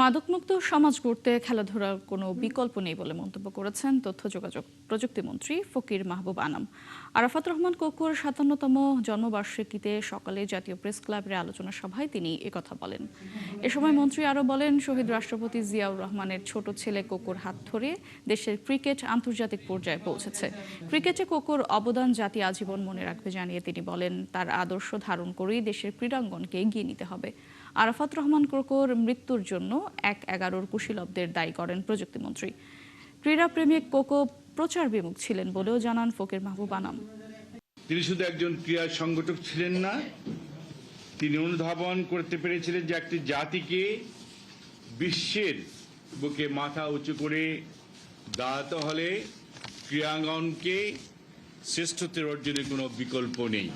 মাদকমুক্ত সমাজ গড়তে খেলাধুলার কোনো বিকল্প নেই বলে মন্তব্য করেছেন তথ্য যোগাযোগ প্রযুক্তিমন্ত্রী ফকির মাহবুব আনাম। আরাফাত রহমান কোকোর ৫৭তম জন্মবার্ষিকীতে সকালে জাতীয় প্রেস ক্লাবের আলোচনা সভায় তিনি একথা বলেন। এ সময় মন্ত্রী আরও বলেন, শহীদ রাষ্ট্রপতি জিয়াউর রহমানের ছোট ছেলে কোকোর হাত ধরে দেশের ক্রিকেট আন্তর্জাতিক পর্যায়ে পৌঁছেছে। ক্রিকেটে কোকোর অবদান জাতি আজীবন মনে রাখবে জানিয়ে তিনি বলেন, তার আদর্শ ধারণ করেই দেশের ক্রীড়াঙ্গনকে এগিয়ে নিতে হবে। আরাফাত রহমান কোকোর মৃত্যুর জন্য ১/১১ কুশীলবদের দায়ী করেন প্রযুক্তিমন্ত্রী। ক্রীড়াপ্রেমিক কোকো প্রচার বিমুখ ছিলেন বলেও জানান ফকির মাহবুব আনাম। তিনি শুধু একজন ক্রীড়া সংগঠক ছিলেন না, তিনি অনুধাবন করতে পেরেছিলেন যে একটি জাতিকে বিশ্বের বুকে মাথা উঁচু করে দাঁড়াতে হলে ক্রীড়াঙ্গনকে শ্রেষ্ঠত্বের অর্জনের কোনো বিকল্প নেই।